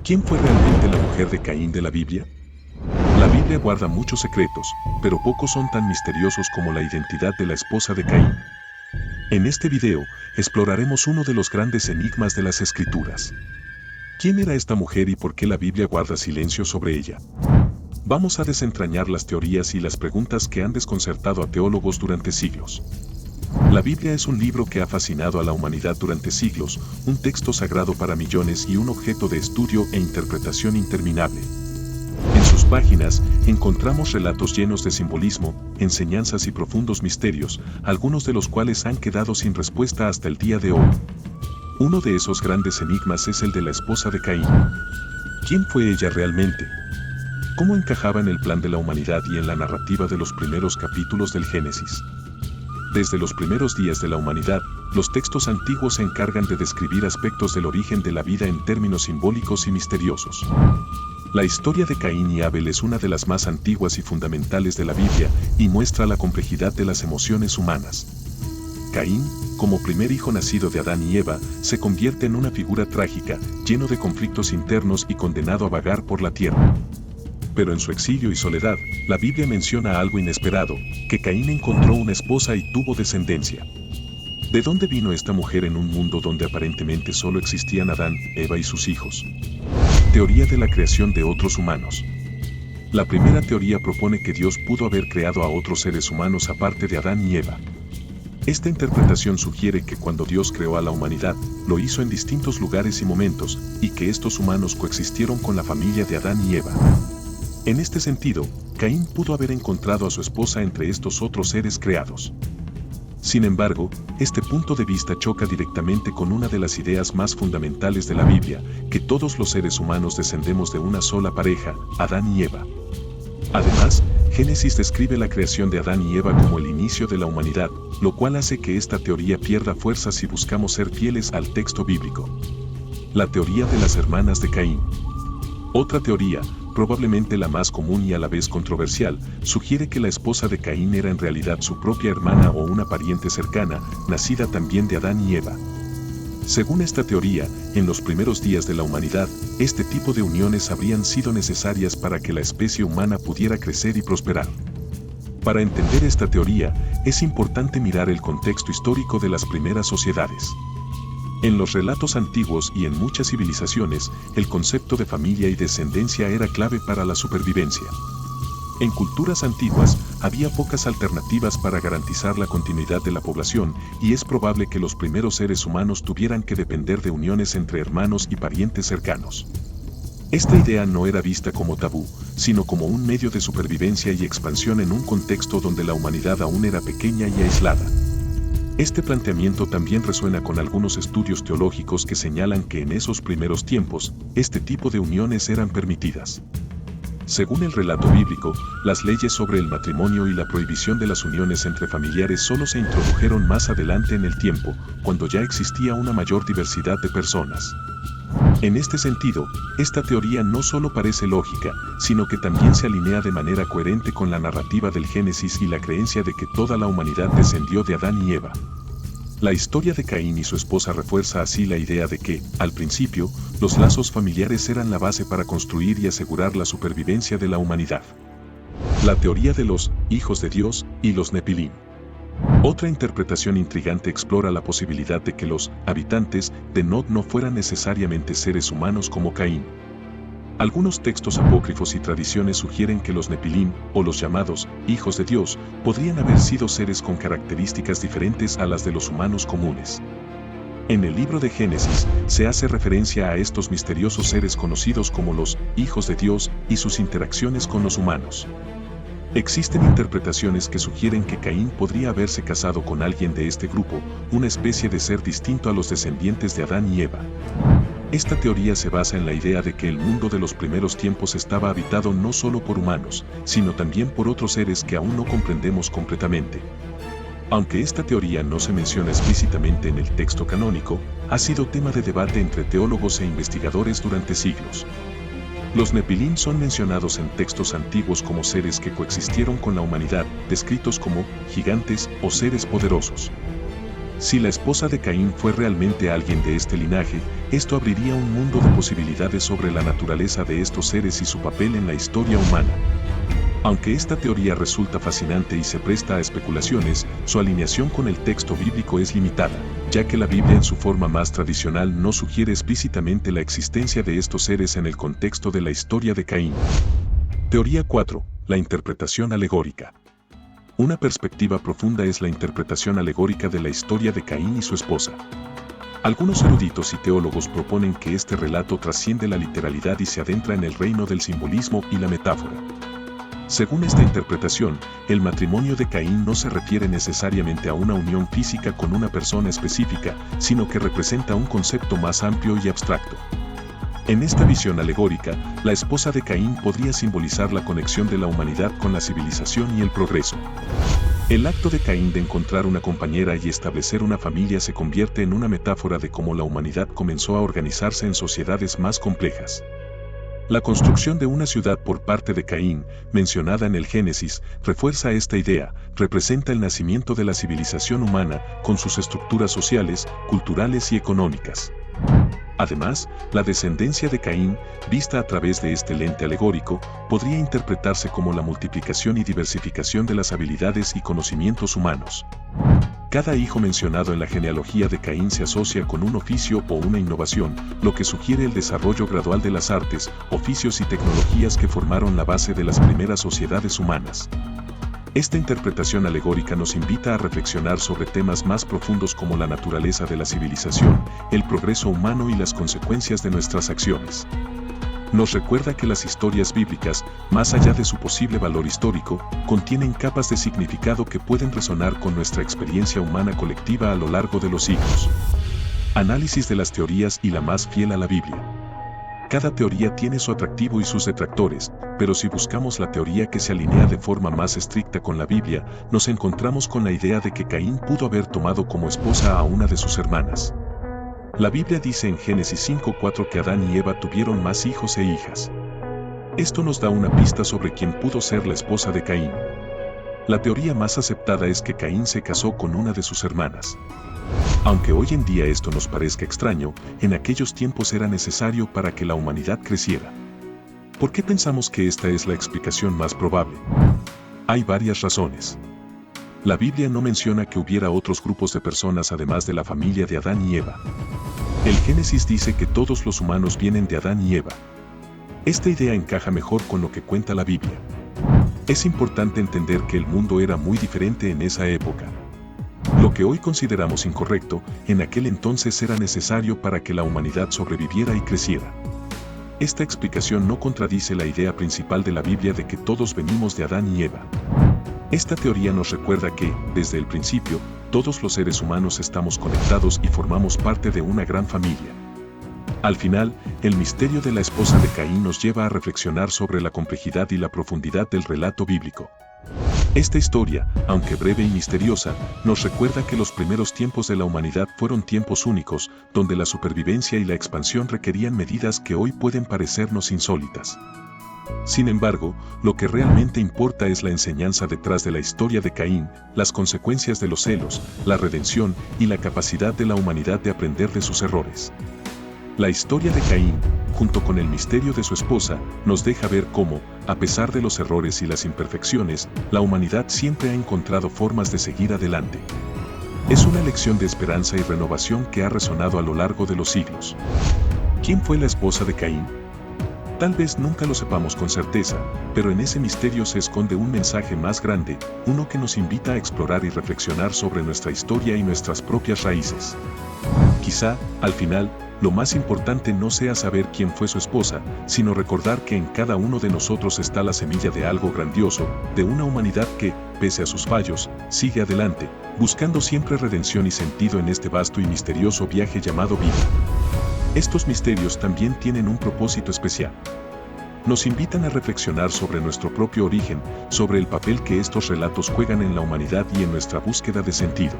¿Quién fue realmente la mujer de Caín de la Biblia? La Biblia guarda muchos secretos, pero pocos son tan misteriosos como la identidad de la esposa de Caín. En este video, exploraremos uno de los grandes enigmas de las Escrituras. ¿Quién era esta mujer y por qué la Biblia guarda silencio sobre ella? Vamos a desentrañar las teorías y las preguntas que han desconcertado a teólogos durante siglos. La Biblia es un libro que ha fascinado a la humanidad durante siglos, un texto sagrado para millones y un objeto de estudio e interpretación interminable. En sus páginas encontramos relatos llenos de simbolismo, enseñanzas y profundos misterios, algunos de los cuales han quedado sin respuesta hasta el día de hoy. Uno de esos grandes enigmas es el de la esposa de Caín. ¿Quién fue ella realmente? ¿Cómo encajaba en el plan de la humanidad y en la narrativa de los primeros capítulos del Génesis? Desde los primeros días de la humanidad, los textos antiguos se encargan de describir aspectos del origen de la vida en términos simbólicos y misteriosos. La historia de Caín y Abel es una de las más antiguas y fundamentales de la Biblia y muestra la complejidad de las emociones humanas. Caín, como primer hijo nacido de Adán y Eva, se convierte en una figura trágica, lleno de conflictos internos y condenado a vagar por la tierra. Pero en su exilio y soledad, la Biblia menciona algo inesperado, que Caín encontró una esposa y tuvo descendencia. ¿De dónde vino esta mujer en un mundo donde aparentemente solo existían Adán, Eva y sus hijos? Teoría de la creación de otros humanos. La primera teoría propone que Dios pudo haber creado a otros seres humanos aparte de Adán y Eva. Esta interpretación sugiere que cuando Dios creó a la humanidad, lo hizo en distintos lugares y momentos, y que estos humanos coexistieron con la familia de Adán y Eva. En este sentido, Caín pudo haber encontrado a su esposa entre estos otros seres creados. Sin embargo, este punto de vista choca directamente con una de las ideas más fundamentales de la Biblia, que todos los seres humanos descendemos de una sola pareja, Adán y Eva. Además, Génesis describe la creación de Adán y Eva como el inicio de la humanidad, lo cual hace que esta teoría pierda fuerza si buscamos ser fieles al texto bíblico. La teoría de las hermanas de Caín. Otra teoría, probablemente la más común y a la vez controversial, sugiere que la esposa de Caín era en realidad su propia hermana o una pariente cercana, nacida también de Adán y Eva. Según esta teoría, en los primeros días de la humanidad, este tipo de uniones habrían sido necesarias para que la especie humana pudiera crecer y prosperar. Para entender esta teoría, es importante mirar el contexto histórico de las primeras sociedades. En los relatos antiguos y en muchas civilizaciones, el concepto de familia y descendencia era clave para la supervivencia. En culturas antiguas, había pocas alternativas para garantizar la continuidad de la población, y es probable que los primeros seres humanos tuvieran que depender de uniones entre hermanos y parientes cercanos. Esta idea no era vista como tabú, sino como un medio de supervivencia y expansión en un contexto donde la humanidad aún era pequeña y aislada. Este planteamiento también resuena con algunos estudios teológicos que señalan que en esos primeros tiempos, este tipo de uniones eran permitidas. Según el relato bíblico, las leyes sobre el matrimonio y la prohibición de las uniones entre familiares solo se introdujeron más adelante en el tiempo, cuando ya existía una mayor diversidad de personas. En este sentido, esta teoría no solo parece lógica, sino que también se alinea de manera coherente con la narrativa del Génesis y la creencia de que toda la humanidad descendió de Adán y Eva. La historia de Caín y su esposa refuerza así la idea de que, al principio, los lazos familiares eran la base para construir y asegurar la supervivencia de la humanidad. La teoría de los hijos de Dios y los Nepilim. Otra interpretación intrigante explora la posibilidad de que los habitantes de Nod no fueran necesariamente seres humanos como Caín. Algunos textos apócrifos y tradiciones sugieren que los Nepilim, o los llamados hijos de Dios, podrían haber sido seres con características diferentes a las de los humanos comunes. En el libro de Génesis, se hace referencia a estos misteriosos seres conocidos como los hijos de Dios y sus interacciones con los humanos. Existen interpretaciones que sugieren que Caín podría haberse casado con alguien de este grupo, una especie de ser distinto a los descendientes de Adán y Eva. Esta teoría se basa en la idea de que el mundo de los primeros tiempos estaba habitado no solo por humanos, sino también por otros seres que aún no comprendemos completamente. Aunque esta teoría no se menciona explícitamente en el texto canónico, ha sido tema de debate entre teólogos e investigadores durante siglos. Los Nepilim son mencionados en textos antiguos como seres que coexistieron con la humanidad, descritos como gigantes o seres poderosos. Si la esposa de Caín fue realmente alguien de este linaje, esto abriría un mundo de posibilidades sobre la naturaleza de estos seres y su papel en la historia humana. Aunque esta teoría resulta fascinante y se presta a especulaciones, su alineación con el texto bíblico es limitada, ya que la Biblia en su forma más tradicional no sugiere explícitamente la existencia de estos seres en el contexto de la historia de Caín. Teoría 4. La interpretación alegórica. Una perspectiva profunda es la interpretación alegórica de la historia de Caín y su esposa. Algunos eruditos y teólogos proponen que este relato trasciende la literalidad y se adentra en el reino del simbolismo y la metáfora. Según esta interpretación, el matrimonio de Caín no se refiere necesariamente a una unión física con una persona específica, sino que representa un concepto más amplio y abstracto. En esta visión alegórica, la esposa de Caín podría simbolizar la conexión de la humanidad con la civilización y el progreso. El acto de Caín de encontrar una compañera y establecer una familia se convierte en una metáfora de cómo la humanidad comenzó a organizarse en sociedades más complejas. La construcción de una ciudad por parte de Caín, mencionada en el Génesis, refuerza esta idea, representa el nacimiento de la civilización humana, con sus estructuras sociales, culturales y económicas. Además, la descendencia de Caín, vista a través de este lente alegórico, podría interpretarse como la multiplicación y diversificación de las habilidades y conocimientos humanos. Cada hijo mencionado en la genealogía de Caín se asocia con un oficio o una innovación, lo que sugiere el desarrollo gradual de las artes, oficios y tecnologías que formaron la base de las primeras sociedades humanas. Esta interpretación alegórica nos invita a reflexionar sobre temas más profundos como la naturaleza de la civilización, el progreso humano y las consecuencias de nuestras acciones. Nos recuerda que las historias bíblicas, más allá de su posible valor histórico, contienen capas de significado que pueden resonar con nuestra experiencia humana colectiva a lo largo de los siglos. Análisis de las teorías y la más fiel a la Biblia. Cada teoría tiene su atractivo y sus detractores, pero si buscamos la teoría que se alinea de forma más estricta con la Biblia, nos encontramos con la idea de que Caín pudo haber tomado como esposa a una de sus hermanas. La Biblia dice en Génesis 5:4 que Adán y Eva tuvieron más hijos e hijas. Esto nos da una pista sobre quién pudo ser la esposa de Caín. La teoría más aceptada es que Caín se casó con una de sus hermanas. Aunque hoy en día esto nos parezca extraño, en aquellos tiempos era necesario para que la humanidad creciera. ¿Por qué pensamos que esta es la explicación más probable? Hay varias razones. La Biblia no menciona que hubiera otros grupos de personas además de la familia de Adán y Eva. El Génesis dice que todos los humanos vienen de Adán y Eva. Esta idea encaja mejor con lo que cuenta la Biblia. Es importante entender que el mundo era muy diferente en esa época. Lo que hoy consideramos incorrecto, en aquel entonces era necesario para que la humanidad sobreviviera y creciera. Esta explicación no contradice la idea principal de la Biblia de que todos venimos de Adán y Eva. Esta teoría nos recuerda que, desde el principio, todos los seres humanos estamos conectados y formamos parte de una gran familia. Al final, el misterio de la esposa de Caín nos lleva a reflexionar sobre la complejidad y la profundidad del relato bíblico. Esta historia, aunque breve y misteriosa, nos recuerda que los primeros tiempos de la humanidad fueron tiempos únicos, donde la supervivencia y la expansión requerían medidas que hoy pueden parecernos insólitas. Sin embargo, lo que realmente importa es la enseñanza detrás de la historia de Caín, las consecuencias de los celos, la redención y la capacidad de la humanidad de aprender de sus errores. La historia de Caín, junto con el misterio de su esposa, nos deja ver cómo, a pesar de los errores y las imperfecciones, la humanidad siempre ha encontrado formas de seguir adelante. Es una lección de esperanza y renovación que ha resonado a lo largo de los siglos. ¿Quién fue la esposa de Caín? Tal vez nunca lo sepamos con certeza, pero en ese misterio se esconde un mensaje más grande, uno que nos invita a explorar y reflexionar sobre nuestra historia y nuestras propias raíces. Quizá, al final, lo más importante no sea saber quién fue su esposa, sino recordar que en cada uno de nosotros está la semilla de algo grandioso, de una humanidad que, pese a sus fallos, sigue adelante, buscando siempre redención y sentido en este vasto y misterioso viaje llamado vida. Estos misterios también tienen un propósito especial. Nos invitan a reflexionar sobre nuestro propio origen, sobre el papel que estos relatos juegan en la humanidad y en nuestra búsqueda de sentido.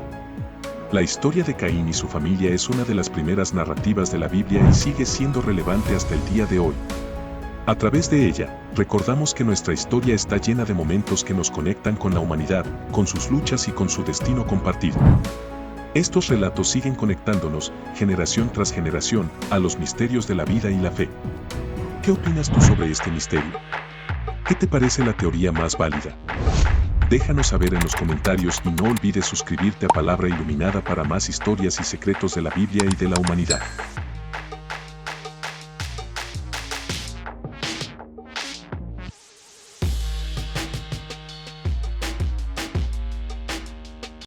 La historia de Caín y su familia es una de las primeras narrativas de la Biblia y sigue siendo relevante hasta el día de hoy. A través de ella, recordamos que nuestra historia está llena de momentos que nos conectan con la humanidad, con sus luchas y con su destino compartido. Estos relatos siguen conectándonos, generación tras generación, a los misterios de la vida y la fe. ¿Qué opinas tú sobre este misterio? ¿Qué te parece la teoría más válida? Déjanos saber en los comentarios y no olvides suscribirte a Palabra Iluminada para más historias y secretos de la Biblia y de la humanidad.